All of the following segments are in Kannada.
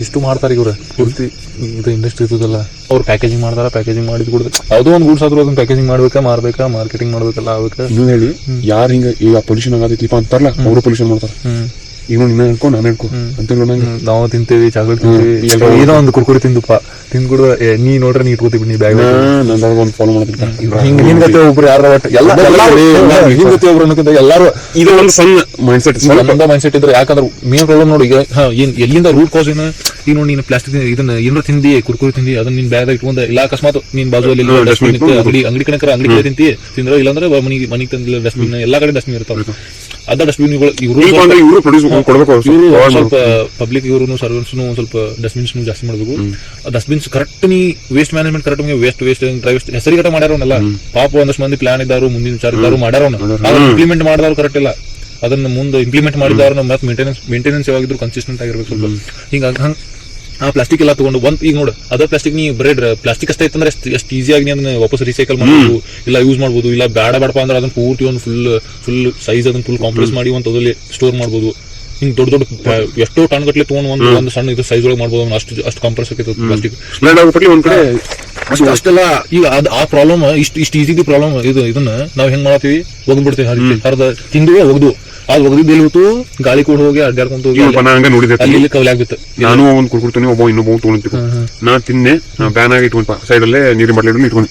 ಇಷ್ಟು ಮಾಡ್ತಾರೆ ಇವ್ರ ಪೂರ್ತಿ ಇದು ಇಂಡಸ್ಟ್ರಿ ಇರ್ತದಲ್ಲ ಅವ್ರು ಪ್ಯಾಕೇಜಿಂಗ್ ಮಾಡ್ತಾರ, ಪ್ಯಾಕೇಜಿಂಗ್ ಮಾಡಿದ್ ಕೂಡ ಯಾವುದೋ ಒಂದು ಗೂಡ್ಸ್ ಆದ್ರೂ ಅದನ್ನ ಪ್ಯಾಕೇಜಿಂಗ್ ಮಾಡ್ಬೇಕಾ, ಮಾರ್ಬೇಕಾ, ಮಾರ್ಕೆಟಿಂಗ್ ಮಾಡ್ಬೇಕಲ್ಲ ಆಗ್ಬೇಕಾ. ಇನ್ನೂ ಹೇಳಿ ಯಾರು ಹಿಂಗ ಈಗ ಪೊಲ್ಯೂಷನ್ ಆಗತೈತಿಪ್ಪ ಅಂತಾರಲ್ಲ ಅವರು ಪೊಲ್ಯೂಷನ್ ಮಾಡ್ತಾರ. ಈಗ ನಿನ್ನ ಹೇಳ್ಕೊ ನಾನು ಹೇಳ್ಕೊ ಅಂತ ನಾವು ತಿಂತೇವಿ, ಚಾಕ್ಲೇಟ್ ತಿಂತೀವಿ, ಏನೋ ಒಂದು ಕುರ್ಕುರಿ ತಿಂದುಪ್ಪ ತಿಂದ್ಬಿಡು ನೀ ನೋಡ್ರೆ ನೀ ಇಟ್ಕೋತೀವಿ ನೀ ಬ್ಯಾಗ್ ನಂದಾಗ ಒಂದು ಫಾಲೋ ಮಾಡ್ತಿರ್ತಾರೆ. ಹಿಂಗ ನಿನ್ ಗತೆ ಒಬ್ರು ಯಾರ ಒಟ್ಟು ನಿನ್ ಗತೆ ಒಬ್ರು ಅನ್ನೋಕ್ಕಿಂತ ಎಲ್ಲಾರು ಇದು ಒಂದು ಸಣ್ಣ ಮೈಂಡ್ ಸೆಟ್, ಸ್ವಲ್ಪ ಮೈಂಡ್ ಸೆಟ್ ಇದ್ರೆ. ಯಾಕಂದ್ರೆ ಮೇನ್ ಪ್ರಾಬ್ಲಮ್ ನೋಡಿ ಈಗ ಎಲ್ಲಿಂದ ರೂಟ್ ಕಾಸ್ ಏನ, ಈಗ ನೋಡಿ ನೀನು ಪ್ಲಾಸ್ಟಿಕ್ ಇದನ್ನ ಏನಾರ ತಿಂದಿ, ಕುರ್ಕುರಿ ತಿಂದಿ, ಅದನ್ನ ನಿನ್ ಬ್ಯಾಗ್ ಇಟ್ಕೊಂಡ ಇಲ್ಲ ಅಕಸ್ಮಾತ್ ನೀನ್ ಬಾಜುಯಲ್ಲಿ ಅಂಗಡಿ ಕಣಕರ ಅಂಗಡಿ ಕಡೆ ತಿಂತಿ ತಿಂದ್ರೆ, ಇಲ್ಲಾಂದ್ರೆ ಮನಿಗೆ ತಂದಿಲ್ಲ ಡಸ್ಟ್ಬಿನ್, ಎಲ್ಲಾ ಕಡೆ ಡಸ್ಟ್ಬಿನ್ ಇರ್ತಾವ. ಅದ ಡಸ್ಟ್ಬಿನ್ಗಳು ಇವರು ಸ್ವಲ್ಪ ಪಬ್ಲಿಕ್ ಇವ್ರು ಸರ್ವೆಂಟ್ಸ್ ಸ್ವಲ್ಪ ಡಸ್ಟ್ಬಿನ್ಸ್ ಜಾಸ್ತಿ ಮಾಡ್ಬೇಕು. ಡಸ್ಟ್ಬಿನ್ಸ್ ಕರೆಕ್ಟ್ ನೀ waste management correct waste dry waste ಹೆಸರಿಗಟ ಮಾಡ್ಯಾರವನ್ನೆಲ್ಲ. ಪಾಪ ಒಂದಷ್ಟು ಮಂದಿ ಪ್ಲಾನ್ ಇದ್ದಾರು, ಮುಂದಿನ ವಿಚಾರ ಇದ್ದಾರು, ಮಾಡ್ಯಾರವನ್ನ ಇಂಪ್ಲಿಮೆಂಟ್ ಮಾಡಿದವ್ರು ಕರೆಕ್ಟ್ ಇಲ್ಲ. ಅದನ್ನ ಮುಂದೆ ಇಂಪ್ಲಿಮೆಂಟ್ ಮಾಡಿದವ್ರನ್ನ ಮತ್ತೆ ಮೇಂಟೆನೆನ್ಸ್ ಯಾವಾಗಿದ್ರು ಕನ್ಸಿಸ್ಟೆಂಟ್ ಆಗಿರ್ಬೇಕು ಸ್ವಲ್ಪ. ಹಿಂಗ ಆ ಪ್ಲಾಸ್ಟಿಕ್ ಎಲ್ಲ ತಗೊಂಡು ಈಗ ನೋಡು ಅದರ್ ಪ್ಲಾಸ್ಟಿಕ್ ನೀ ಬರೇ ಪ್ಲಾಸ್ಟಿಕ್ ಅಷ್ಟೇ ಇತ್ತಂದ್ರೆ ಎಷ್ಟು ಈಸಿಯಾಗಿ ಅದನ್ನ ವಾಪಸ್ ರೀಸೈಕಲ್ ಮಾಡಬಹುದು, ಇಲ್ಲ ಯೂಸ್ ಮಾಡಬಹುದು. ಇಲ್ಲ ಬೇಡಪ್ಪ ಅಂದ್ರೆ ಅದನ್ನ ಪೂರ್ತಿ ಒಂದು ಫುಲ್ ಸೈಜ್ ಅದನ್ನ ಫುಲ್ ಕಾಂಪ್ಲೆಕ್ಸ್ ಮಾಡಿ ಒಂದು ಅದ್ರಲ್ಲಿ ಸ್ಟೋರ್ ಮಾಡಬಹುದು. ಹಿಂಗ್ ದೊಡ್ಡ ಎಷ್ಟೋ ಟನ್ ಗಟ್ಲೆ ತಗೊಂಡು ಒಂದು ಸಣ್ಣ ಇದು ಸೈಜ್ ಒಳಗೆ ಮಾಡಬಹುದು. ಅಷ್ಟು ಕಾಂಪ್ರೆಸ್ ಆಕೈತೆ ಪ್ಲಾಸ್ಟಿಕ್ ಅಷ್ಟೆಲ್ಲ. ಈಗ ಆ ಪ್ರಾಬ್ಲಮ್ ಇಷ್ಟು ಈಸಿ ಪ್ರಾಬ್ಲಮ್ ಇದನ್ನ ನಾವ್ ಹೆಂಗ್ ಮಾಡತ್ತೀವಿ, ಒಗ್ದ್ಬಿಡ್ತೀವಿ, ಹರಿದ ತಿಂದು ಒಗ್ದು ಅದು ಒಗದಿದ್ದು ಎಲ್ಲಿ ಹೋತು, ಗಾಳಿ ಕೂಡ ಹೋಗಿ ಅಡ್ಡಾಡ್ಕೊಂತ ಹೋಗಿ ಅಲ್ಲಿ ಕವಲೆ ಆಗ್ಬಿತ್ತು. ನಾನು ಒಂದ್ ಕುಡ್ಕೊಡ್ತೀನಿ, ಒಬ್ಬ ಇನ್ನೊಬ್ಬ ತೊಗೊಂಡಿರ್ತೀವಿ. ನಾ ತಿನ್ನೆ ಬ್ಯಾನ್ ಆಗಿ ಇಟ್ಕೊಂಡ್ ಸೈಡ್ ಅಲ್ಲೇ ನೀರಿನ ಬಾಟ್ಲಿ ಇಟ್ಕೊಂಡು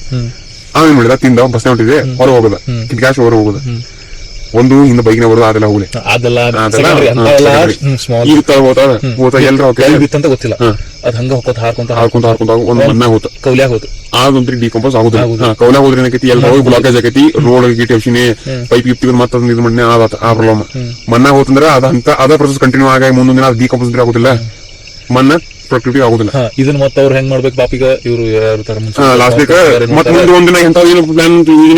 ಆಮೇಲೆ ಮಾಡಿದ ತಿಂದ ಬಸ್ ಹೊಂಟಿದೆ ಹೊರ ಹೋಗೋದ ಕಿಟಕಾಶ್ ಹೊರ ಹೋಗೋದ. ಒಂದು ಹಿಂದ ಬೈಕ್ನ ಬರೋದು ಅದೆಲ್ಲ ಹೋಗ್ಲಿ ಬಿತ್ತಂತ ಗೊತ್ತಿಲ್ಲ, ಅದ್ ಹಂಗ ಹೊಕ್ಕೋತ ಹಾರ್ಕೊಂತ ಒಂದ್ ಮನ್ನ ಹೋತ ಕೌಲ್ಯಾಗ ಹೋತು. ಅದಂತ್ರಿ ಡಿಕಂಪೋಸ್ ಆಗುದಿಲ್ಲ. ಕೌಲ್ಯಾಗ ಹೋದ್ರೆ ಏನಕೈತಿ ಎಲ್ಲ ಹೋಗಿ ಬ್ಲಾಕೇಜ್ ಆಕೈತಿ, ರೋಡ್ ಗಿಟಿ ಅಪ್ಸಿನಿ ಪೈಪ್ ಇಪ್ತಿ ಮತ್ತೆ ಇದು ಮಾಡಿ ಆ ಪ್ರಾಬ್ಲಮ್. ಮನ್ನ ಹೋತಂದ್ರೆ ಅದ ಪ್ರೊಸೆಸ್ ಕಂಟಿನ್ಯೂ ಆಗಿ ಮುಂದೊಂದ್ ದಿನ ಡಿಕಂಪೋಸ್ ಆಗುದಿಲ್ಲ, ಮನ್ನ ಪ್ರೊಡಕ್ಟಿವಿಟಿ ಆಗುದಿಲ್ಲ. ಇದನ್ನ ಮತ್ತೆ ಅವ್ರು ಹೆಂಗ್ ಮಾಡ್ಬೇಕು ಪಾಪಿಗ ಇವ್ರು ಲಾಸ್ಟ್ ಮತ್ತೆ ಮುಂದೆ ಒಂದಿನ ಎಂತ ಪ್ಲಾನ್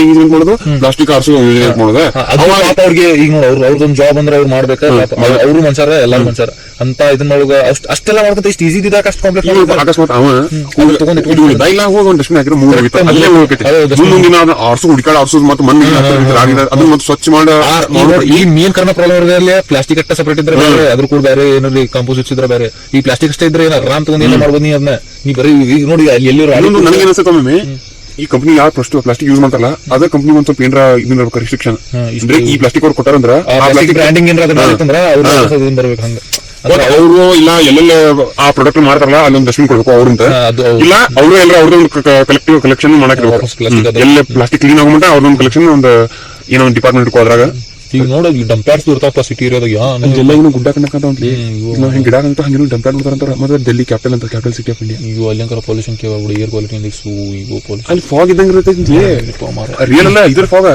ಯೂಸ್ ಮಾಡೋದು, ಪ್ಲಾಸ್ಟಿಕ್ ಆರ್ಸೋ ಯೂಸ್ ಮಾಡೋದು. ಅವ್ರಿಗೆ ಈಗ ನೋಡಿ ಅವ್ರದೊಂದು ಜಾಬ್ ಅಂದ್ರೆ ಅವ್ರು ಮಾಡ್ಬೇಕ, ಅವ್ರು ಮನ್ಸಾರ ಎಲ್ಲಾರು ಮನ್ಸಾರ ಅಂತ ಇದನ್ನ ಮಾಡುವಾಗ ಅಷ್ಟೆಲ್ಲ ಮಾಡ್ಕೊಂತ ಇಷ್ಟು ಈಸಿ ಇದ್ದಾಗ ಅಷ್ಟು ಕಾಂಪ್ಲೆಕ್ಸ್. ಅಕಸ್ಮಾತ್ ಅವ ಹೋಗಿ ಡಸ್ಟ್ಬಿನ್ ಹಾಕಿದ್ರೆ ಮುಂದಿನ ಆರ್ಸು ಹುಡುಕಾಡ ಆರ್ಸೋದು ಮತ್ತೆ ಮಣ್ಣು ಅದನ್ನ ಮತ್ತೆ ಸ್ವಚ್ಛ ಮಾಡ. ಈ ಮೇನ್ ಕಾರಣ ಪ್ರಾಬ್ಲಮ್ ಪ್ಲಾಸ್ಟಿಕ್ ಅಷ್ಟೇ ಸಪರೇಟ್ ಇದ್ರೆ ಬೇರೆ, ಅದ್ರ ಕೂಡ ಬೇರೆ ಏನಾದ್ರು ಕಾಂಪೋಸಿಟ್ಸ್ ಇದ್ರೆ ಬೇರೆ. ಈ ಪ್ಲಾಸ್ಟಿಕ್ ಅಷ್ಟೇ ಇದ್ರೆ ಆರಾಮ್ ತಗೊಂಡು ಏನ ಮಾಡ್ಬೋದು ನೀ ಅದನ್ನ. ನೀ ಬರೀ ಈಗ ನೋಡಿ ಎಲ್ಲಿ ನನಗೆ ಅನ್ಸುತ್ತೆ ಒಮ್ಮೆ ಈ ಕಂಪನಿ ಯಾರು ಫಸ್ಟ್ ಪ್ಲಾಸ್ಟಿಕ್ ಯೂಸ್ ಮಾಡ್ತಾರಲ್ಲ ಅದ ಕಂಪನಿ ಒಂದ್ ಸ್ವಲ್ಪ ಏನಾರ ಇದನ್ನ ರಿಸ್ಟ್ರಿಕ್ಷನ್ ಅಂದ್ರೆ ಈ ಪ್ಲಾಸ್ಟಿಕ್ ಅವ್ರು ಕೊಟ್ಟಾರಂದ್ರ ಬ್ರ್ಯಾಂಡಿಂಗ್ ಏನಾರ ಬರ್ಬೇಕು ಹಂಗ. ಅವರು ಇಲ್ಲ ಎಲ್ಲೆಲ್ಲ ಆ ಪ್ರಾಡಕ್ಟ್ ಮಾಡ್ತಾರಲ್ಲ ಅಲ್ಲೊಂದು ಡಸ್ಟ್ಬಿನ್ ಕೊಡ್ಬೇಕು ಅವ್ರಂತ, ಇಲ್ಲ ಅವರು ಎಲ್ಲ ಅವ್ರದೊಂದು ಕಲೆಕ್ಟಿವ್ ಕಲೆಕ್ಷನ್ ಮಾಡಕ್ ಎಲ್ಲ ಪ್ಲಾಸ್ಟಿಕ್ ಕ್ಲೀನ್ ಆಗೋ ಮಟ್ಟ ಅವ್ರದೊಂದು ಕಲೆಕ್ಷನ್ ಒಂದು ಏನೋ ಒಂದು ಡಿಪಾರ್ಟ್ಮೆಂಟ್ ಅದ್ರಾಗ. ಈಗ ನೋಡೋದು ಡಂಪ್ಯಾರ್ಡ್ಸ್ ಇರ್ತಾವ ಸಿಟಿ ಏರಿಯಾದಾಗ ಎಲ್ಲ ಏನು ಗುಡ್ಡ ಕಣ್ಣಕಂತ ಉಂಟ್ಲಿ ಹಿಂಗ್ ಗಿಡ ಅಂತ ಹಂಗೆ ಡಂಪ್ಯಾರ್ಡ್ ನೋಡ್ತಾರಂತಾರ. ಮತ್ತೆ ಡೆಲ್ಲಿ ಕ್ಯಾಪಿಟಲ್ ಅಂತ ಕ್ಯಾಪಿಟಲ್ ಸಿಟಿ ಆಫ್ ಇಂಡಿಯಾ. ಈಗ ಅಲ್ಲಿಂಕರ ಪೊಲ್ಯೂಷನ್ ಕೇಳ್ಬಿಡು, ಏರ್ ಕ್ವಾಲಿಟಿ ಇಂಡೆಕ್ಸ್ ಈಗ ಅಲ್ಲಿ ಫಾಗ್ ಇದ್ದಂಗೆ ಇರುತ್ತೆ. ರಿಯಲ್ ಅಲ್ಲ ಇದ್ರ ಫಾಗ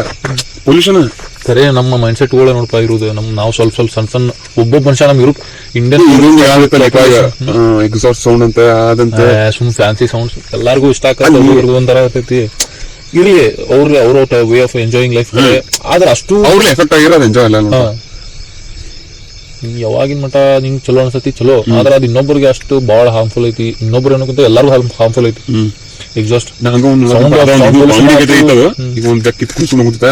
ಪೊಲ್ಯೂಷನ್. ಸರಿ ನಮ್ಮ ಮೈಂಡ್ ಸೆಟ್ ಗಳು ನೋಡ್ಪಾ ಇರುವುದು. ನಾವು ಸ್ವಲ್ಪ ಸಣ್ಣ ಒಬ್ಬೊಬ್ಬ ಮನುಷ್ಯ ನಮ್ ಯುರೋಪ್ ಇಂಡಿಯನ್ ಎಕ್ಸಾಸ್ಟ್ ಸೌಂಡ್ ಅಂತ ಅದಂತೆ ಸುಮ್ ಫ್ಯಾನ್ಸಿ ಸೌಂಡ್ಸ್ ಎಲ್ಲಾರ್ಗು ಇಷ್ಟ ಆಗ್ತದೆ, ಒಂಥರ ಇರ್ತೈತಿ. ಇರ್ಲಿ ಅವ್ರ ವೇ ಆಫ್ ಎಂಜಾಯಿಂಗ್ ಲೈಫ್. ಆದ್ರೆ ಅಷ್ಟು ಅವ್ರಿಗೆ ಎಫೆಕ್ಟ್ ಆಗಿರೋದು ಎಂಜಾಯ್ ಅಲ್ಲ. ಯಾವಾಗಿನ ಮಟ ನಿಂಗ್ ಚಲೋ ಅನ್ಸತಿ ಚಲೋ, ಆದ್ರೆ ಅದು ಇನ್ನೊಬ್ಬರಿಗೆ ಅಷ್ಟು ಬಹಳ ಹಾರ್ಮ್ಫುಲ್ ಐತಿ. ಇನ್ನೊಬ್ರು ಅನ್ನೋಕ್ಕಿಂತ ಎಲ್ಲಾರು ಹಾರ್ಮ್ಫುಲ್ ಐತಿ. ಎಕ್ಸಾಸ್ಟ್ ಒಂದ್ ಬೆಕ್ಕ ಕುಂತ್ಕೊಂಡು ಹೋಗ್ತದೆ,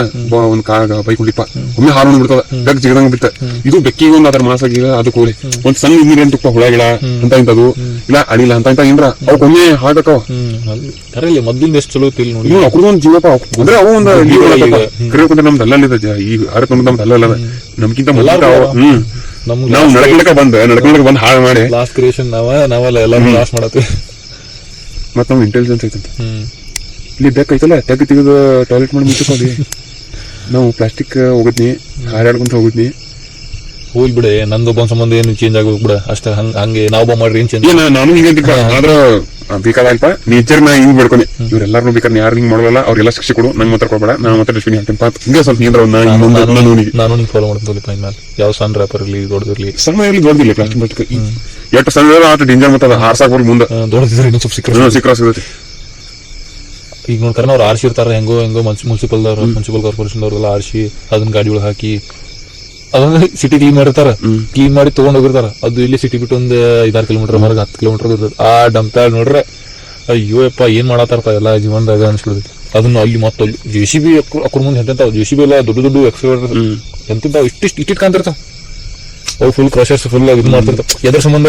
ಒಂದ್ ಕಾಗ ಬೈಕ್ ಹೊಡಿಪ ಒಮ್ಮೆ ಹಾರೋಣ ಬಿಡ್ತದ, ಬೆಕ್ಕ ಜಿಗದಂಗ ಬಿಡ್ತ. ಇದು ಬೆಕ್ಕಿಗೆ ಒಂದ್ ಅದ್ರ ಮಾಸಾಗಿ ಅದು ಕೋಳಿ ಒಂದ್ ಸಣ್ಣ ನೀರೇನ್ ತುಪ್ಪ ಹುಳ ಗಿಡ ಅಂತ ಇಂತದು ಇಲ್ಲ ಅಡಿಲ್ಲ ಅಂತ ಏನ್ರ ಅವಕ್ ಒಮ್ಮೆ ಹಾಕವ ಕರೆಯಲ್ಲಿ ಮೊದ್ಲಿಂದ ಎಷ್ಟು ಚಲೋ ಐತಿ ನೋಡಿ. ಅಕ್ರದೊಂದ್ ಜೀವಪ್ಪ ಅಂದ್ರೆ ಅವು ಒಂದು ಕರೆ ನಮ್ದು ಅಲ್ಲ ಈಗ ಅರತ್ ನಮ್ದು ಅಲ್ಲ ನಮ್ಗಿಂತ ನಾವು ನಡ್ಕೊಂಡಕ ಬಂದ್ ಹಾಳು ಮಾಡಿ ಲಾಸ್ಟ್ ಕ್ರಿಯೇಷನ್ ನಾವೆಲ್ಲ ಎಲ್ಲಾರು ಲಾಸ್ಟ್ ಮಾಡತ್ತೀವಿ. ಮತ್ತ ನಾವು ಇಂಟೆಲಿಜೆನ್ಸ್ ಐತಂತ ಇಲ್ಲಿ ಬೇಕೈತಲ್ಲ ತೆಗೆದು ಟಾಯ್ಲೆಟ್ ಮಾಡಿ ಮುಚ್ಚಿಕೊಳ್ಳಿ. ನಾವು ಪ್ಲಾಸ್ಟಿಕ್ ಹೋಗಿದ್ನಿ ಹಾರಾಡ್ಕೊಂತ ಹೋಗಿದ್ನಿ. ಹೋಲ್ ಬಿಡೆ ನಂದೊಬ್ಬ ಸಂಬಂಧ ಏನು ಚೇಂಜ್ ಆಗಿ ಹೋಗ್ಬಿಡ ಅಷ್ಟೇ. ಹಂಗೆ ನಾವು ಮಾಡ್ರಿ ಏನ್ ಚೇಂಜ್. ನಾನು ಹಿಂಗಂತ ಆದ್ರ ಬೇಕಾದಲ್ಪ ನೇಚರ್ ನಾ ಹಿಂಗ್ ಬಿಡ್ಕೊನಿ. ಇವ್ರೆಲ್ಲಾರು ಬೇಕಾದ್ರೆ ಯಾರು ಹಿಂಗ್ ಮಾಡೋಲ್ಲ, ಅವ್ರಿಗೆಲ್ಲ ಶಿಕ್ಷೆ ಕೊಡು, ನಂಗೆ ಮಾತ್ರ ಕೊಡ್ಬೇಡ, ನಾನು ಮಾತ್ರ ಡಸ್ಟ್ಬಿನ್ ಹಾಕ್ತೀನಿ ಹಿಂಗೆ ಸ್ವಲ್ಪ ನಾನು ನಿಂಗೆ ಫಾಲೋ ಮಾಡ್ತೀನಿ ಫೈನಲ್. ಯಾವ ಸಣ್ಣ ರ್ಯಾಪರ್ ಇರ್ಲಿ ದೊಡ್ಡದಿರ್ಲಿ, ಸಣ್ಣ ಇರ್ಲಿ ದೊಡ್ಡದಿರ್ಲಿ ಪ್ಲಾಸ್ಟಿಕ್ ಎಷ್ಟು ಸಣ್ಣ ಅಷ್ಟು ಡೇಂಜರ್ ಮತ್ತೆ ಹಾರ್ಸಾಕ್ ಬರ್ಲಿ ಮುಂದೆ ದೊಡ್ಡದಿದ್ರೆ ಇನ್ನೊಂದು ಸ್ವಲ್ಪ ಸಿಕ್ರ ಸಿಗುತ್ತೆ. ಈಗ ನೋಡ್ಕರ ಅವ್ರು ಆರ್ಸಿ ಇರ್ತಾರ ಹೆಂಗೋ ಮುನ್ಸಿಪಲ್ ಕಾರ್ಪೊರೇಷನ್ ಅವ್ರೆಲ್ಲ ಆರ್ಸಿ ಅದನ್ನ ಗಾಡಿ ಒಳಗೆ ಹಾಕಿ ಅದನ್ನ ಸಿಟಿ ಕ್ಲೀನ್ ಮಾಡಿರ್ತಾರ. ಕ್ಲೀನ್ ಮಾಡಿ ತಗೊಂಡ್ ಹೋಗಿರ್ತಾರ. ಅದು ಇಲ್ಲಿ ಸಿಟಿ ಬಿಟ್ಟು ಒಂದು 5-6 ಕಿಲೋಮೀಟರ್ ಹೊರಗೆ 10 ಕಿಲೋಮೀಟರ್ ಇರ್ತದೆ. ಆ ಡಂಪ್ಯಾರ್ಡ್ ನೋಡ್ರೆ ಅಯ್ಯೋ ಯಪ್ಪ ಏನ್ ಮಾಡತ್ತಾರಪ್ಪ ಎಲ್ಲ ಜೀವನದಾಗ ಅನ್ಸ್ಬಿಡ್ತೈತಿ. ಅದನ್ನ ಅಲ್ಲಿ ಮತ್ತೆ JCB ಅಕ್ರ ಮುಂದೆ ಎಂತಾವ್ JCB ಎಲ್ಲ ದೊಡ್ಡ ಎಕ್ಸ್ಕವೇಟರ್ ಎಂತಿಂತಾವ್ ಇಷ್ಟಿಟ್ ಕಾಣ್ತಿರ್ತಾವ. ಅವು ಫುಲ್ ಕ್ರಷರ್ಸ್ ಫುಲ್ ಇದು ಮಾಡ್ತಿರ್ತಾವ. ಎದ್ರ ಸಂಬಂಧ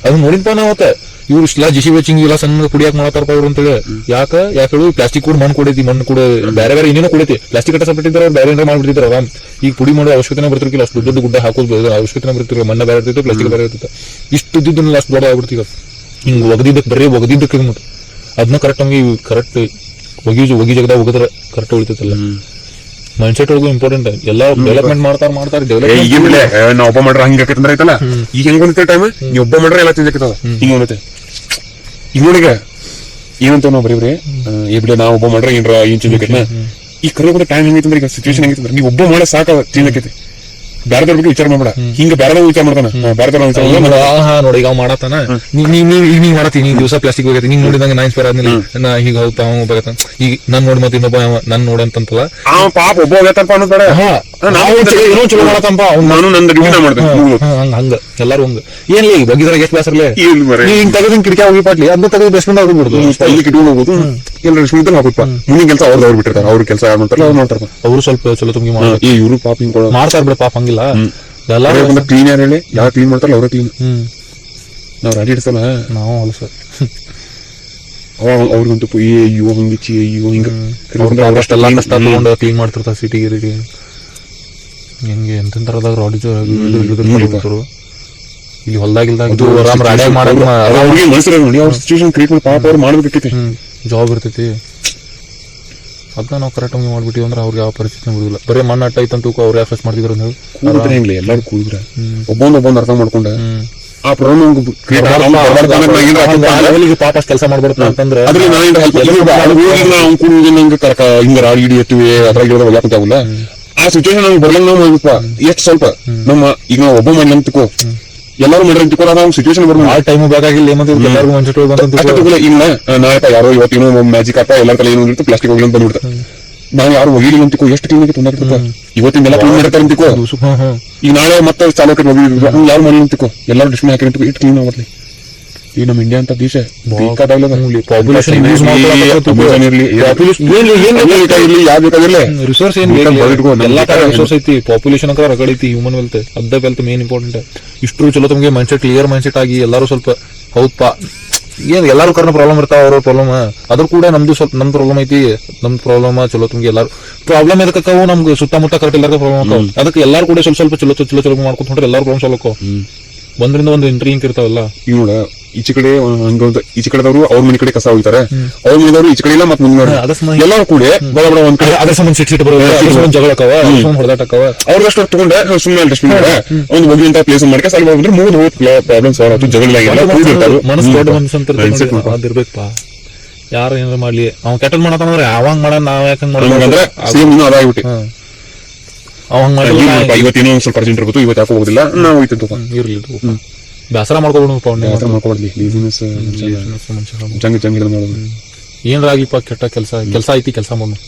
ಅದನ್ನ ನೋಡಿದ್ಪ ನಾವತ್ತ ಇವ್ರು ಇಷ್ಟೆಲ್ಲ ಜಿಸಿ ವೆಚಿಂಗ್ ಇಲ್ಲ ಸಣ್ಣ ಕುಡಿಯಾಕ ಮಾಡತಾರಪ್ಪ ಅವ್ರು ಅಂತೇಳಿ. ಯಾಕೆ ಹೇಳು ಪ್ಲಾಸ್ಟಿಕ್ ಕೂಡ ಮಣ್ಣು ಕೊಡೈತಿ, ಮಣ್ಣು ಕೂಡ ಬೇರೆ ಬೇರೆ ಏನೇನೋ ಕೊಡೈತಿ. ಪ್ಲಾಸ್ಟಿಕ್ ಕಟ್ಟ ಸಪ್ರೇಟ್ ಇದ್ದಾರೆ, ಬೇರೆ ಏನಾರ ಮಾಡ್ಬಿಟ್ಟಿದ್ದಾರೆ ಆರಾಮ್. ಈಗ ಪುಡಿ ಮಾಡೋ ಅವಶ್ಯಕತೆ ಬರ್ತಿರ್ಕಿಲ್ಲ, ಅಷ್ಟು ದೊಡ್ಡ ಗುಡ್ಡ ಹಾಕೋದು ಅವಶ್ಯಕತೆ ಬರ್ತಿರ್ಕಿಲ್ಲ. ಮಣ್ಣ ಬೇರೆ ಇರ್ತೈತೆ, ಪ್ಲಾಸ್ಟಿಕ್ ಬೇರೆ ಇರ್ತೈತೆ. ಇಷ್ಟು ಇದ್ದಿದ್ದನ್ನೆಲ್ಲ ಅಷ್ಟು ದೊಡ್ಡ ಆಗ್ಬಿಡ್ತೀಗ. ಹಿಂಗ್ ಒಗದಿದ್ದಕ್ಕೆ ಬರೀ ಒಗದಿದ್ದಕ್ಕೆ ಮತ್ತೆ ಅದನ್ನ ಕರೆಕ್ಟ್ ನಮಗೆ ಕರೆಕ್ಟ್ ಒಗಿ ಜಗದಾಗ ಒಗದ್ರೆ ಕರೆಕ್ಟ್ ಉಳಿತೈತಲ್ಲ. ಮೈಂಡ್ ಸೆಟ್ ಒಳಗೂ ಇಂಪಾರ್ಟೆಂಟ್. ಎಲ್ಲ ಡೆವಲಪ್ಮೆಂಟ್ ಮಾಡ್ತಾರೆ ಡೆವಲಪ್ಮೆಂಟ್. ನಾ ಒಬ್ಬ ಮಾಡ್ರ ಹಂಗ ಆಕೈತಂದ್ರ ಐತಲ್ಲ, ಈಗ ಹೆಂಗ್ ಬಂದೈತೆ ಟೈಮ್ ನೀ ಒಬ್ಬ ಮಾಡ್ರೆ ಎಲ್ಲ ಚೇಂಜ್ ಆಕೈತದ. ಹಿಂಗ ಬಂದೈತೆ ಈಗ ನೋಡಿಗ ಏನಂತ ನಾವು ಬರೀ ಏ ಬಿಡ ನಾ ಒಬ್ಬ ಮಾಡ್ರೆ ಏನ್ರ ಏನ್ ಚೇಂಜ್ ಆಕೈತೆ. ಈ ಕರೆ ಟೈಮ್ ಹೆಂಗೈತಂದ್ರೆ ಈಗ ಸಿಚುವೇಶನ್ ಹೆಂಗೈತಂದ್ರೆ ನೀವ್ ಒಬ್ಬ ಮಾಡ ಸಾಕ ಚೇಂಜ್ ಆಕೈತಿ. ಬೇರೆದವ್ರ ಬಗ್ಗೆ ವಿಚಾರ ಮಾಡ್ಬೇಡ, ಹಿಂಗ ಬೇರೆದವ್ರ ವಿಚಾರ ಮಾಡ್ತಾನ. ಬೇರೆದವ್ರ ವಿಚಾರ ನೋಡಿ ಈಗ ಮಾಡತಾನ ನೀವ್ ಮಾಡತ್ತಿ, ನೀ ದಿವಸ ಪ್ಲಾಸ್ಟಿಕ್ ಹೋಗೈತಿ. ನೀನ್ ನೋಡಿದಂಗ ನಾ ಇನ್ಸ್ಪೈರ್ ಆದ್ಮೇಲೆ ನಾ ಈಗ ಹೌದಾ ಅವ ಹೋಗತ್ತ ಈಗ ನನ್ ನೋಡಿ ಮತ್ತೆ ಇನ್ನೊಬ್ಬ ನನ್ ನೋಡಂತಲ್ಲ ಪಾಪ ಒಬ್ಬ ಹೋಗತ್ತಪ್ಪ ಅನ್ನೋದ್ ಬೇಡ. ಏನೋ ಚಲೋ ಮಾಡತ್ತಂಪ ನಾನು ನಂದು ಡಿಗ್ರಿ ಮಾಡ್ತೇನೆ. ಹಂಗ ಎಲ್ಲಾರು ಹಂಗ ಏನ್ಲಿ ಈಗ ಬಗ್ಗಿದ್ರಾಗ ಎಷ್ಟು ಬೇಸರ್ಲೆ ಹಿಂಗ್ ತೆಗೆದ್ ಕಿಟಕಿ ಹೋಗಿ ಪಾಟ್ಲಿ ಅದನ್ನ ತೆಗೆದು ಬೆಸ್ಕೊಂಡ್ ಅವ್ರಿಗೆ ಬಿಡುದು ಇಲ್ಲಿ ಕಿಟ್ಕೊಂಡು ಹೋಗುದು. ಎಲ್ಲ ರೆಸ್ಮಿಂದ ಹಾಕುತ್ತ ಮುಂದಿನ ಕೆಲಸ ಅವ್ರದವ್ರು ಬಿಟ್ಟಿರ್ತಾರೆ. ಅವ್ರ ಕೆಲಸ ಯಾರು ಮಾಡ್ತಾರಲ್ಲ ಅವ್ರು ಮಾಡ್ತಾರ. ಅವ್ರು ಸ್ವಲ್ಪ ಚಲೋ ತುಂಬಿ ಇವ್ರು ಪಾಪ ಹಿಂಗ್ ಮಾಡ್ತಾರ ಬಿಡ, ಪಾಪ ಹಂಗಿಲ್ಲ. ಎಲ್ಲಾರು ಕ್ಲೀನ್ ಯಾರು ಹೇಳಿ, ಯಾರು ಕ್ಲೀನ್ ಮಾಡ್ತಾರಲ್ಲ ಅವ್ರ ಕ್ಲೀನ್. ನಾವ್ ರಾಡಿ ಇಡ್ಸಲ್ಲ ನಾವು ಹೊಲಸ ಅವ್ರಿಗಂತೂ ಅಯ್ಯೋ ಹಂಗಿಚ್ಚಿ ಅಯ್ಯೋ ಹಿಂಗ ಅಷ್ಟೆಲ್ಲ ಕಷ್ಟ ತಗೊಂಡು ಕ್ಲೀನ್ ಮಾಡ್ತಿರ್ತಾರ ಸಿಟಿಗೆ ರೀ. ಹೆಂಗೆ ಎಂತೆಂತರದಾಗ ರಾಡಿ ಇಲ್ಲಿ ಹೊಲ್ದಾಗಿಲ್ದಾಗ ಅವ್ರಿಗೆ ಮನಸ್ಸಿರ ನೋಡಿ ಅವ್ರ ಸಿಚುವೇಶನ್ ಕ್ರಿಯೇಟ್ ಮಾಡಿ ಪಾಪ ಅವ್ರು ಮಾಡ್ಬೇಕೈತಿ. ಜಾಬ್ ಇರ್ತೈತಿ, ಅದನ್ನ ನಾವು ಕರೆಕ್ಟ್ ಆಗಿ ಮಾಡ್ಬಿಟ್ಟಿವಿ ಅಂದ್ರೆ ಅವ್ರಿಗೆ ಯಾವ ಪರಿಸ್ಥಿತಿ ಬಿಡುದಿಲ್ಲ. ಬರೀ ಮಣ್ಣು ಅಟ್ಟ ಐತಂತ ಅವ್ರು ಯಾವ ಫೇಸ್ ಮಾಡ್ತಿದ್ರು ಅಂತ ಹೇಳಿ ಕೂಡಿದ್ರೆ ಹೆಂಗ್ಲಿ ಎಲ್ಲಾರು ಕೂಡಿದ್ರೆ ಒಬ್ಬೊಂದು ಅರ್ಥ ಮಾಡ್ಕೊಂಡ ಆ ಪ್ರಾಬ್ಲಮ್ ಪಾಪ ಅಷ್ಟು ಕೆಲಸ ಮಾಡ್ಬಾರ್ದು ಅಂತಂದ್ರೆ ಹಿಂಗ ಕರಕ ಹಿಂಗ ರಾಡಿ ಹಿಡಿ ಎತ್ತಿವೆ ಅದ್ರಾಗ ಯಾಕಂತಾವಲ್ಲ ಆ ಸಿಚುವೇಶನ್ ನಮ್ಗೆ ಬರ್ಲಂಗ ನಾವು ಮಾಡ್ಬಿಟ್ಪ ಎಷ್ಟು ಸ್ವಲ್ಪ ನಮ್ಮ ಈಗ ನಾವು ಒಬ್ಬ ಮಾಡ್ಲಿ ಅಂತಿಕೋ ಎಲ್ಲಾರು ಮಾಡ್ರಿ ಅಂತಿಕೋ ನಾವು ಸಿಚುವೇಶನ್ ಬರ್ಬೋದು. ಆ ಟೈಮ್ ಬೇಕಾಗಿಲ್ಲ ಎಲ್ಲರಿಗೂ ಮನ್ಸಿಟ್ಟು ಇಲ್ಲ ನಾಯಕ ಯಾರೋ ಇವತ್ತೇನೋ ಮ್ಯಾಜಿಕ್ ಆತ ಎಲ್ಲರ ತಲೆ ಏನೋ ಇರುತ್ತೆ ಪ್ಲಾಸ್ಟಿಕ್ ಹೋಗ್ಲಿ ಅಂತ ಬಂದ್ಬಿಡ್ತಾರೆ. ನಾನು ಯಾರು ಒಗಿಲಿ ಅಂತಿಕೋ ಎಷ್ಟು ಕ್ಲೀನ್ ಆಗಿ ತೊಂದಾಗಿರ್ತದ ಇವತ್ತಿಂದೆಲ್ಲ ಕ್ಲೀನ್ ಮಾಡ್ತಾರೆ ಅಂತಿಕೋ. ಈಗ ನಾಳೆ ಮತ್ತೆ ಚಾಲಕ ಯಾರು ಮಾಡಿ ಅಂತಿಕೋ ಎಲ್ಲರೂ ಡಿಸ್ಪ್ಲೇ ಹಾಕಿ ಅಂತಿಕೋ ಎಷ್ಟು ಕ್ಲೀನ್ ಆಗ್ಲಿ. ಈ ನಮ್ಮ ಇಂಡಿಯಾ ಅಂತ ದೇಶ ಪಾಪ್ಯುಲೇಷನ್ ರಿಸೋರ್ಸ್ ಎಲ್ಲಾ ತರ ರಿಸೋರ್ಸ್ ಐತಿ. ಪಾಪ್ಯುಲೇಷನ್ ಅಂತ ರಗಡ್ ಐತಿ, ಹ್ಯೂಮನ್ ವೆಲ್ತ್ ಅದ ವೆಲ್ತ್ ಮೇನ್ ಇಂಪಾರ್ಟೆಂಟ್. ಇಷ್ಟು ಚಲೋ ತಮಗೆ mind set clear mind set ಆಗಿ ಎಲ್ಲರೂ ಸ್ವಲ್ಪ ಹೌದಪ್ಪ ಏನ್ ಎಲ್ಲಾರು ಕರ್ನ ಪ್ರಾಬ್ಲಮ್ ಇರ್ತಾವ ಅವ್ರ ಪ್ರಾಬ್ಲಮ್ ಅದ್ರ ಕೂಡ ನಮ್ದು ಸ್ವಲ್ಪ ನಮ್ ಪ್ರಾಬ್ಲಮ್ ಐತಿ. ನಮ್ ಪ್ರಾಬ್ಲಮ್ ಚಲೋ ತುಂಬಿ ಎಲ್ಲಾರು ಪ್ರಾಬ್ಲಮ್ ಎದಕ್ಕಾವು ನಮ್ಗೆ ಸುತ್ತಮುತ್ತ ಕರೆಕ್ಟ್ ಎಲ್ಲರಿಗೂ ಪ್ರಾಬ್ಲಮ್ ಆಕಾವ. ಅದಕ್ಕೆ ಎಲ್ಲಾರು ಕೂಡ ಸ್ವಲ್ಪ ಚಲೋ ಚಲೋ ಚಲೋ ಮಾಡ್ಕೊಂಡ್ ಹೊಂಟ್ರೆ ಎಲ್ಲಾರು ಪ್ರಾಬ್ಲಮ್ ಸಾಲ್ವ್ ಆಕಾವ. ಒಂದ್ರಿಂದ ಒಂದು ಎಂಟ್ರಿ ಹಿಂಗ್ ಇರ್ತಾವಲ್ಲ. ಈಗ ನೋಡ ಈಚೆ ಕಡೆ ಈಚೆ ಕಡೆದವರು ಅವ್ರ ಮನೆ ಕಡೆ ಕಸ ಹೋಗ್ತಾರೆ, ಅವ್ರ ಮನೆದವರು ಈಚೆ ಕಡೆ ಇಲ್ಲ ಮತ್ತೆ ಮುಂದೆ ಎಲ್ಲರೂ ಕೂಡ ಬಡ ಬಡ ಒಂದ್ ಕಡೆ ಅದ್ರ ಸಂಬಂಧ ಸಿಟ್ ಬರೋದು ಜಗಳಕ್ಕವ ಹೊಡೆದಾಟಕ್ಕವ ಅವ್ರದಷ್ಟು ತಗೊಂಡೆ ಸುಮ್ಮನೆ ಡಸ್ಟ್ಬಿನ್ ಒಂದು ಹೋಗಿಂತ ಪ್ಲೇಸ್ ಮಾಡ್ಕೆ ಸಾಲ ಬಂದ್ರೆ ಮೂರು ಪ್ರಾಬ್ಲಮ್ ಸಾಲ್ವ್ ಆಯ್ತು. ಜಗಳ ಮನಸ್ಸು ದೊಡ್ಡ ಮನಸ್ಸು ಅದಿರ್ಬೇಕಪ್ಪ. ಯಾರು ಏನಾರ ಮಾಡ್ಲಿ ಅವ್ ಕೆಟ್ಟದ್ ಮಾಡತ್ತಂದ್ರೆ ಅವಂಗ್ ಮಾಡ ನಾವ್ ಯಾಕಂಗ್ ಮಾಡೋದಂದ್ರೆ ಸೇಮ್ ಇನ್ನೂ ಅದಾಗ್ಬಿಟ್ಟು ಅವಂಗ್ ಮಾಡಿ ಇವತ್ತೇನೋ ಸ್ವಲ್ಪ ಅರ್ಜೆಂಟ್ ಇರ್ಬೋದು, ಇವತ್ತು ಯಾಕೆ ಹೋಗೋದಿಲ್ಲ ನಾವು ಹೋಯ್ತು ಇರ್ಲಿ ಬೇಸರ ಮಾಡ್ಕೊಬಿಡಪ್ಪ. ಮಾಡ್ಕೊಬಾರ್ಲಿ ಲೇಸಿನೆಸ್ ಜಂಗ್ ಜಂಗ್ ಮಾಡೋದು ಏನ್ರ ಆಗ್ಲಿಪ್ಪ ಕೆಟ್ಟ ಕೆಲಸ ಐತಿ ಕೆಲಸ ಮಾಡೋದು.